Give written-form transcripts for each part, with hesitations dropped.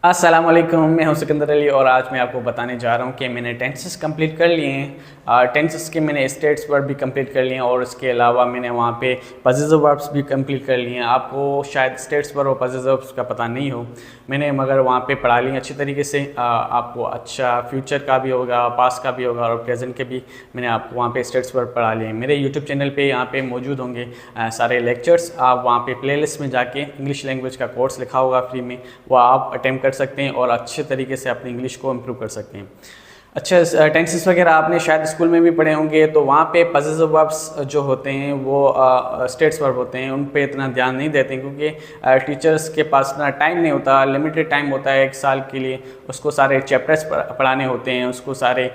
अस्सलाम वालेकुम, मैं हूं सिकंदर अली और आज मैं आपको बताने जा रहा हूं कि मैंने टेंसेस कंप्लीट कर लिए हैं। टेंसेस के मैंने स्टेट्स वर्ब भी कंप्लीट कर लिए हैं और इसके अलावा मैंने वहां पे पॉसेसिव वर्ब्स भी कंप्लीट कर लिए हैं। आपको शायद स्टेट्स वर्ब और पॉसेसिव वर्ब्स का पता नहीं हो, मैंने मगर वहां पे पढ़ा लिए अच्छी तरीके से। आपको अच्छा फ्यूचर का भी होगा, पास्ट का भी होगा और प्रेजेंट के भी मैंने आपको वहाँ पे स्टेट्स वर्ब पढ़ा लिए हैं। मेरे यूट्यूब चैनल पे यहाँ पे मौजूद होंगे सारे लेक्चर्स। आप वहाँ पे प्लेलिस्ट में जाके इंग्लिश लैंग्वेज का कोर्स लिखा होगा फ्री में, वो आप अटेम्प्ट कर सकते हैं और अच्छे तरीके से अपनी इंग्लिश को इम्प्रूव कर सकते हैं। अच्छा, टेंसेस वगैरह आपने शायद स्कूल में भी पढ़े होंगे, तो वहाँ पे पॉसेसिव वर्ब्स जो होते हैं वो स्टेट्स वर्ब होते हैं, उन पे इतना ध्यान नहीं देते हैं क्योंकि टीचर्स के पास इतना टाइम नहीं होता, लिमिटेड टाइम होता है एक साल के लिए। उसको सारे चैप्टर्स पढ़ाने होते हैं, उसको सारे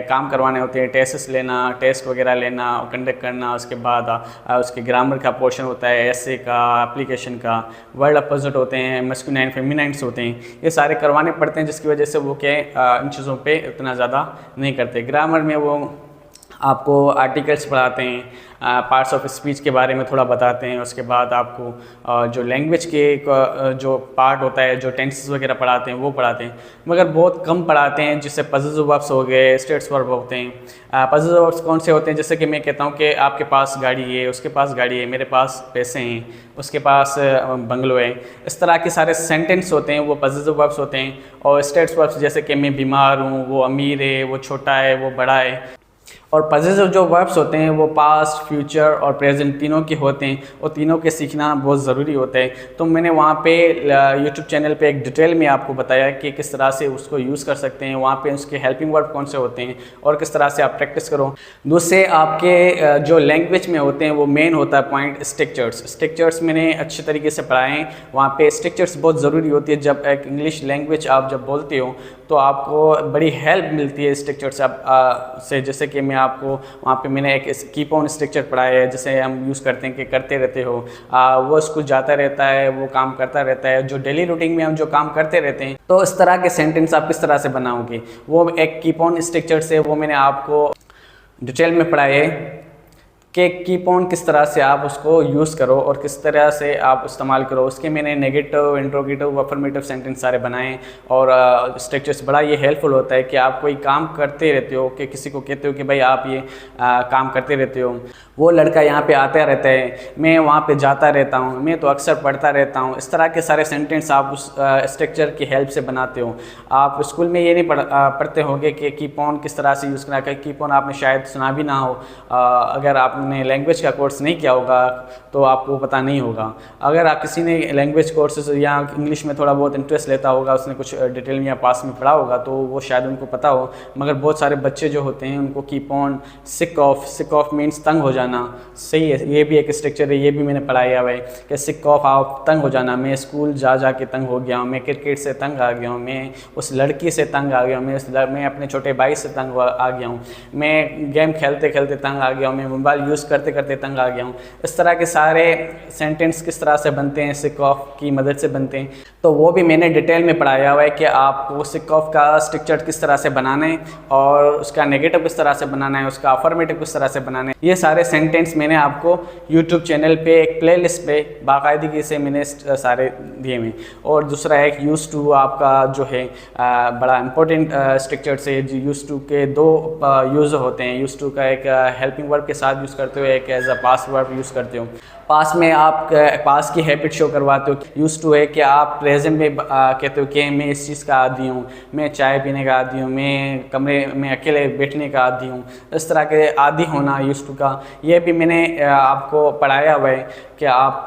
काम करवाने होते हैं, टेस्ट वगैरह लेना, कंडक्ट करना। उसके बाद उसके ग्रामर का पोर्शन होता है, ऐसे का, एप्लीकेशन का, वर्ड अपोजिट होते हैं, मस्कुलाइन फेमिनाइन्स होते हैं, ये सारे करवाने पड़ते हैं, जिसकी वजह से वो क्या इन चीज़ों पर इतना ज़्यादा नहीं करते। ग्रामर में वो आपको आर्टिकल्स पढ़ाते हैं, पार्ट्स ऑफ स्पीच के बारे में थोड़ा बताते हैं। उसके बाद आपको जो लैंग्वेज के जो पार्ट होता है, जो टेंसेस वगैरह पढ़ाते हैं वो पढ़ाते हैं, मगर बहुत कम पढ़ाते हैं। जिससे पॉसेसिव वर्ब्स हो गए, स्टेट्स वर्ब होते हैं। पॉसेसिव वर्ब्स कौन से होते हैं? जैसे कि मैं कहता हूँ कि आपके पास गाड़ी है, उसके पास गाड़ी है, मेरे पास पैसे हैं, उसके पास बंगलो है। इस तरह के सारे सेंटेंस होते हैं, वो पॉसेसिव वर्ब्स होते हैं। और स्टेट्स वर्ब्स जैसे कि मैं बीमार हूँ, वो अमीर है, वो छोटा है, वो बड़ा है। और पॉसेसिव जो वर्ब्स होते हैं वो पास्ट, फ्यूचर और प्रेजेंट तीनों के होते हैं, और तीनों के सीखना बहुत ज़रूरी होता है। तो मैंने वहाँ पे यूट्यूब चैनल पे एक डिटेल में आपको बताया कि किस तरह से उसको यूज़ कर सकते हैं, वहाँ पे उसके हेल्पिंग वर्ब कौन से होते हैं और किस तरह से आप प्रैक्टिस करो। दूसरे आपके जो लैंग्वेज में होते हैं वो मेन होता है पॉइंट स्ट्रक्चर्स मैंने अच्छे तरीके से पढ़ाए हैं। वहाँ पे स्ट्रक्चर्स बहुत ज़रूरी होती है। जब एक इंग्लिश लैंग्वेज आप जब बोलते हो तो आपको बड़ी हेल्प मिलती है स्ट्रक्चर से। जैसे कि मैं आपको वहाँ पे मैंने एक कीप ऑन स्ट्रक्चर पढ़ाया है, जिसे हम यूज़ करते हैं कि करते रहते हो। वो स्कूल जाता रहता है, वो काम करता रहता है, जो डेली रूटीन में हम जो काम करते रहते हैं। तो इस तरह के सेंटेंस आप किस तरह से बनाओगे, वो एक कीप ऑन स्ट्रक्चर से वो मैंने आपको डिटेल में पढ़ाया है कि कीप ऑन किस तरह से आप उसको यूज़ करो और किस तरह से आप इस्तेमाल करो। उसके मैंने नेगेटिव, इंट्रोगेटिव, अफर्मेटिव सेंटेंस सारे बनाए। और स्ट्रक्चर्स बड़ा ये हेल्पफुल होता है कि आप कोई काम करते रहते हो, कि किसी को कहते हो कि भाई आप ये काम करते रहते हो, वो लड़का यहाँ पे आता रहता है, मैं वहाँ पे जाता रहता हूँ, मैं तो अक्सर पढ़ता रहता हूँ। इस तरह के सारे सेंटेंस आप उस स्ट्रक्चर की हेल्प से बनाते हो। आप स्कूल में ये नहीं पढ़ते होंगे कि कीप ऑन किस तरह से यूज़ करना है। कीप ऑन आपने शायद सुना भी ना हो, अगर आपने लैंग्वेज का कोर्स नहीं किया होगा तो आपको पता नहीं होगा। अगर आप किसी ने लैंग्वेज कोर्सेज या इंग्लिश में थोड़ा बहुत इंटरेस्ट लेता होगा, उसने कुछ डिटेल में या पास में पढ़ा होगा, तो वो शायद उनको पता हो। मगर बहुत सारे बच्चे जो होते हैं उनको keep on, sick of means तंग हो जाना। सही है, ये भी एक स्ट्रक्चर है, ये भी मैंने पढ़ाया हुआ है कि सिक ऑफ आप तंग हो जाना। मैं स्कूल जा के तंग हो गया हूँ, मैं क्रिकेट से तंग आ गया हूँ, मैं उस लड़की से तंग आ गया हूँ, मैं अपने छोटे भाई से तंग आ गया हूँ, मैं गेम खेलते खेलते तंग आ गया हूँ, मैं मोबाइल यूज़ करते करते तंग आ गया हूँ। इस तरह के सारे सेंटेंस किस तरह से बनते हैं, सिक ऑफ की मदद से बनते हैं। तो वो भी मैंने डिटेल में पढ़ाया हुआ है कि आपको सिक ऑफ का स्ट्रक्चर किस तरह से बनाना है और उसका नेगेटिव किस तरह से बनाना है, उसका अफर्मेटिव किस तरह से बनाना है। ये सारे सेंटेंस मैंने आपको यूट्यूब चैनल पे एक प्लेलिस्ट पे बाकायदगी से मैंने सारे दिए हुए। और दूसरा एक यूज टू आपका जो है बड़ा इंपॉर्टेंट स्ट्रक्चर से। यूज टू के दो यूज़ होते हैं। यूज टू का एक हेल्पिंग वर्ब के साथ यूज़ करते हो, एक as a past verb use करते हो। पास में आप पास की हैबिट शो करवाते हो। यूज़ टू है कि आप प्रेजेंट में कहते हो कि मैं इस चीज़ का आदी हूँ, मैं चाय पीने का आदी हूँ, मैं कमरे में अकेले बैठने का आदी हूँ। इस तरह के आदी होना यूज़ टू का, ये भी मैंने आपको पढ़ाया हुआ है कि आप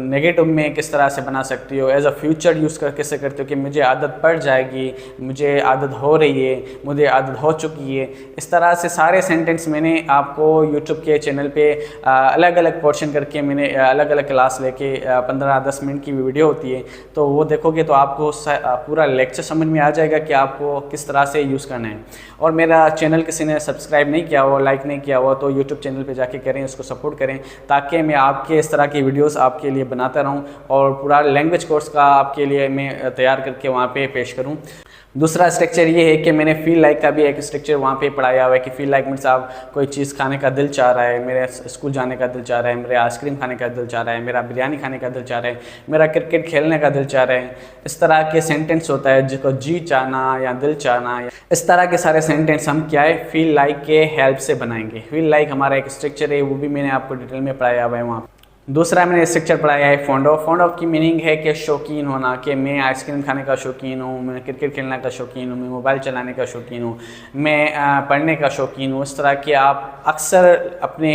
नेगेटिव में किस तरह से बना सकती हो। एज अ फ्यूचर यूज़ कर कैसे करते हो कि मुझे आदत पड़ जाएगी, मुझे आदत हो रही है, मुझे आदत हो चुकी है। इस तरह से सारे सेंटेंस मैंने आपको यूट्यूब के चैनल पे अलग अलग पोर्शन करके मैंने अलग अलग क्लास लेके 15-10 मिनट की वीडियो होती है, तो वो देखोगे तो आपको पूरा लेक्चर समझ में आ जाएगा कि आपको किस तरह से यूज़ करना है। और मेरा चैनल किसी ने सब्सक्राइब नहीं किया हो, लाइक नहीं किया हो, तो यूट्यूब चैनल पे जाके करें, उसको सपोर्ट करें, ताकि मैं आपके इस तरह की वीडियोस आपके लिए बनाता रहूं और पूरा लैंग्वेज कोर्स का आपके लिए मैं तैयार करके वहाँ पे पेश करूं। दूसरा स्ट्रक्चर ये है कि मैंने फील लाइक का भी एक स्ट्रक्चर वहाँ पे पढ़ाया हुआ है कि फील लाइक मीन्स आप कोई चीज़ खाने का दिल चाह रहा है, मेरे स्कूल जाने का दिल चाह रहा है, मेरे आइसक्रीम खाने का दिल चाह रहा है, मेरा बिरयानी खाने का दिल चाह रहा है, मेरा क्रिकेट खेलने का दिल चाह रहा है। इस तरह के सेंटेंस होता है जिसको जी चाहना या दिल चाहना, इस तरह के सारे सेंटेंस हम क्या है फील लाइक के हेल्प से बनाएंगे। फील लाइक हमारा एक स्ट्रक्चर है, वो भी मैंने आपको डिटेल में पढ़ाया हुआ है वहाँ। दूसरा मैंने स्ट्रक्चर पढ़ाया है फॉन्ड ऑफ। फॉन्ड ऑफ की मीनिंग है कि शौकीन होना, कि मैं आइसक्रीम खाने का शौकीन हूँ, मैं क्रिकेट खेलने का शौकीन हूँ, मैं मोबाइल चलाने का शौकीन हूँ, मैं पढ़ने का शौकीन हूँ। इस तरह के आप अक्सर अपने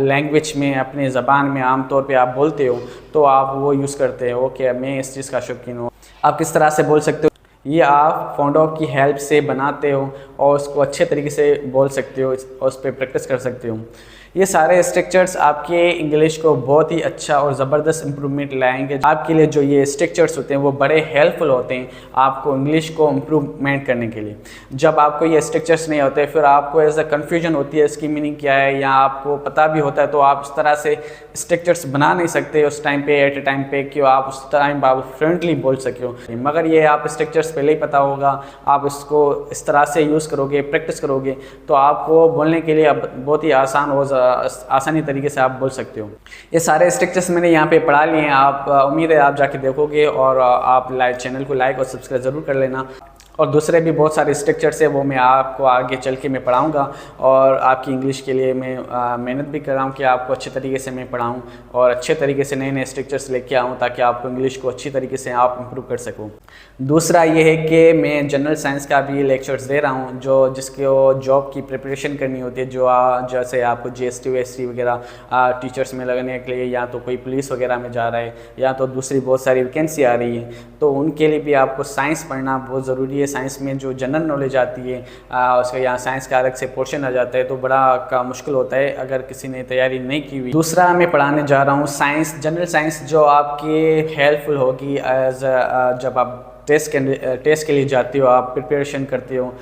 लैंग्वेज में, अपने ज़बान में आम तौर पे आप बोलते हो तो आप वो यूज़ करते हो कि मैं इस चीज़ का शौकीन हूँ। आप किस तरह से बोल सकते हो, ये आप फॉन्ड ऑफ की हेल्प से बनाते हो और उसको अच्छे तरीके से बोल सकते हो और उस पर प्रैक्टिस कर सकते हो। ये सारे स्ट्रक्चर्स आपके इंग्लिश को बहुत ही अच्छा और ज़बरदस्त इम्प्रूवमेंट लाएंगे। आपके लिए जो ये स्ट्रक्चर्स होते हैं वो बड़े हेल्पफुल होते हैं आपको इंग्लिश को इम्प्रूवमेंट करने के लिए। जब आपको ये स्ट्रक्चर्स नहीं होते फिर आपको ऐसा कन्फ्यूजन होती है इसकी मीनिंग क्या है, या आपको पता भी होता है तो आप इस तरह से स्ट्रक्चर्स बना नहीं सकते उस टाइम पे, एट ए टाइम पे, कि आप उस टाइम आप फ्लुएंटली बोल सको। मगर ये आप स्ट्रक्चर्स पहले ही पता होगा, आप इसको इस तरह से यूज़ करोगे, प्रैक्टिस करोगे तो आपको बोलने के लिए अब बहुत ही आसान हो, आसानी तरीके से आप बोल सकते हो। ये सारे स्ट्रक्चर्स मैंने यहाँ पे पढ़ा लिए हैं। आप उम्मीद है आप जाके देखोगे और आप चैनल को लाइक और सब्सक्राइब ज़रूर कर लेना। और दूसरे भी बहुत सारे स्ट्रक्चर्स है वो मैं आपको आगे चल के मैं पढ़ाऊँगा और आपकी इंग्लिश के लिए मैं मेहनत भी कर रहा हूँ कि आपको अच्छे तरीके से मैं पढ़ाऊँ और अच्छे तरीके से नए नए स्ट्रक्चर्स लेके आऊँ ताकि आपको इंग्लिश को अच्छी तरीके से आप इम्प्रूव कर सकूँ। दूसरा ये है कि मैं जनरल साइंस का भी लेक्चर्स दे रहा हूँ जिसको जॉब की प्रिपरेशन करनी होती है, जैसे आपको GST WST वगैरह टीचर्स में लगने के लिए, या तो कोई पुलिस वगैरह में जा रहा है या तो दूसरी बहुत सारी वैकेंसी आ रही है, तो उनके लिए भी आपको साइंस पढ़ना बहुत ज़रूरी है। साइंस में जो जनरल नॉलेज आती है उसका यहाँ साइंस का अलग से पोर्शन आ जाता है तो बड़ा मुश्किल होता है अगर किसी ने तैयारी नहीं की हुई। दूसरा मैं पढ़ाने जा रहा हूँ साइंस, जनरल साइंस, जो आपके हेल्पफुल होगी जब आप टेस्ट के लिए जाते हो, आप प्रिपरेशन करते हो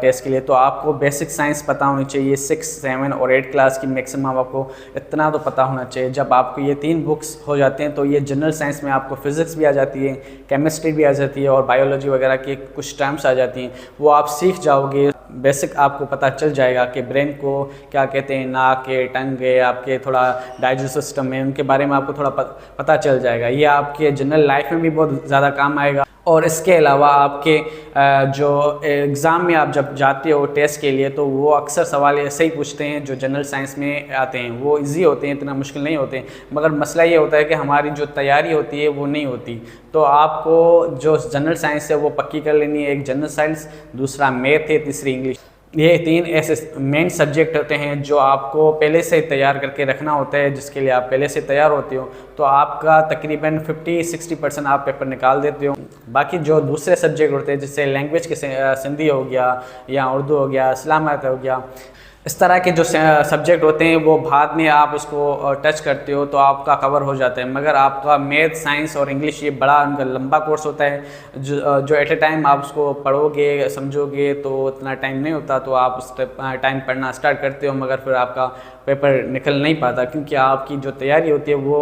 टेस्ट के लिए, तो आपको बेसिक साइंस पता होनी चाहिए। 6, 7 और 8 क्लास की मैक्सिमम आपको इतना तो पता होना चाहिए। जब आपको ये 3 बुक्स हो जाते हैं तो ये जनरल साइंस में आपको फिज़िक्स भी आ जाती है, केमिस्ट्री भी आ जाती है और बायोलॉजी वगैरह के कुछ टर्म्स आ जाती हैं, वो आप सीख जाओगे। बेसिक आपको पता चल जाएगा कि ब्रेन को क्या कहते हैं, नाक है, टंग है, आपके थोड़ा डाइजेस्टिव सिस्टम है, उनके बारे में आपको थोड़ा पता चल जाएगा। ये आपके जनरल लाइफ में भी बहुत ज़्यादा काम आएगा। और इसके अलावा आपके जो एग्ज़ाम में आप जब जाते हो टेस्ट के लिए तो वो अक्सर सवाल ऐसे ही पूछते हैं जो जनरल साइंस में आते हैं, वो इजी होते हैं, इतना मुश्किल नहीं होते हैं। मगर मसला ये होता है कि हमारी जो तैयारी होती है वो नहीं होती। तो आपको जो जनरल साइंस है वो पक्की कर लेनी है। एक जनरल साइंस, दूसरा मैथ है, तीसरी इंग्लिश। ये 3 ऐसे मेन सब्जेक्ट होते हैं जो आपको पहले से तैयार करके रखना होता है, जिसके लिए आप पहले से तैयार होते हो तो आपका तकरीबन 50-60% आप पेपर निकाल देते हो। बाकी जो दूसरे सब्जेक्ट होते हैं जैसे लैंग्वेज के सिंधी हो गया या उर्दू हो गया, इस्लामात हो गया, इस तरह के जो सब्जेक्ट होते हैं वो बाद में आप उसको टच करते हो तो आपका कवर हो जाता है। मगर आपका मैथ, साइंस और इंग्लिश ये बड़ा उनका लंबा कोर्स होता है जो एट ए टाइम आप उसको पढ़ोगे, समझोगे तो इतना टाइम नहीं होता, तो आप उस टाइम पढ़ना स्टार्ट करते हो मगर फिर आपका पेपर निकल नहीं पाता क्योंकि आपकी जो तैयारी होती है वो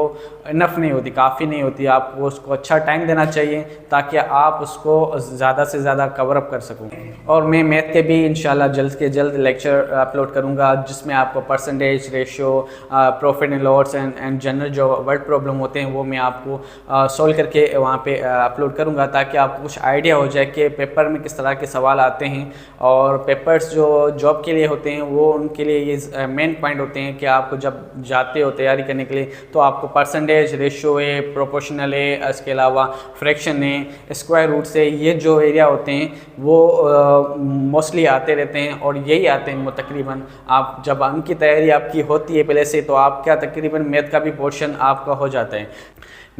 इनफ नहीं होती, काफ़ी नहीं होती। आपको उसको अच्छा टाइम देना चाहिए ताकि आप उसको ज़्यादा से ज़्यादा कवर अप कर सको। और मैं मैथ के भी इंशाल्लाह जल्द के जल्द लेक्चर अपलोड करूँगा जिसमें आपको percentage, ratio, profit and loss and general जो वर्ड प्रॉब्लम होते हैं वो मैं आपको सॉल्व करके वहाँ पे अपलोड करूँगा ताकि आपको कुछ आइडिया हो जाए कि पेपर में किस तरह के सवाल आते हैं। और पेपर्स जो जॉब के लिए होते हैं वो उनके लिए ये मेन पॉइंट होते हैं कि आपको जब जाते हो तैयारी करने के लिए तो आपको परसेंटेज, रेशियो है, प्रोपोर्शनल है, इसके अलावा फ्रैक्शन है, स्क्वायर रूट से, ये जो एरिया होते हैं वो मोस्टली आते रहते हैं और यही आते हैं वो तकरीबन। आप जब उनकी तैयारी आपकी होती है पहले से तो आपका तकरीबन मैथ का भी पोर्शन आपका हो जाता है।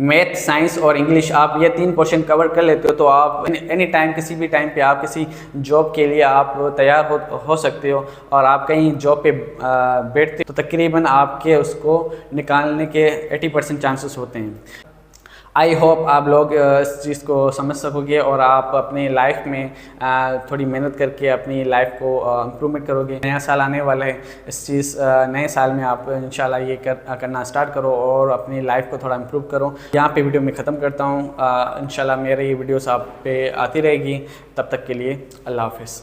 मैथ, साइंस और इंग्लिश आप ये 3 पोर्शन कवर कर लेते हो तो आप एनी टाइम, किसी भी टाइम पे आप किसी जॉब के लिए आप तैयार हो सकते हो। और आप कहीं जॉब पे बैठते तो तकरीबन आपके उसको निकालने के 80% चांसेस होते हैं। आई होप आप लोग इस चीज़ को समझ सकोगे और आप अपनी लाइफ में थोड़ी मेहनत करके अपनी लाइफ को इम्प्रूवमेंट करोगे। नया साल आने वाला है, इस चीज़ नए साल में आप इंशाल्लाह ये करना स्टार्ट करो और अपनी लाइफ को थोड़ा इम्प्रूव करो। यहाँ पे वीडियो मैं ख़त्म करता हूँ। इंशाल्लाह मेरी ये वीडियोस आप पे आती रहेगी। तब तक के लिए अल्लाह हाफ़िज़।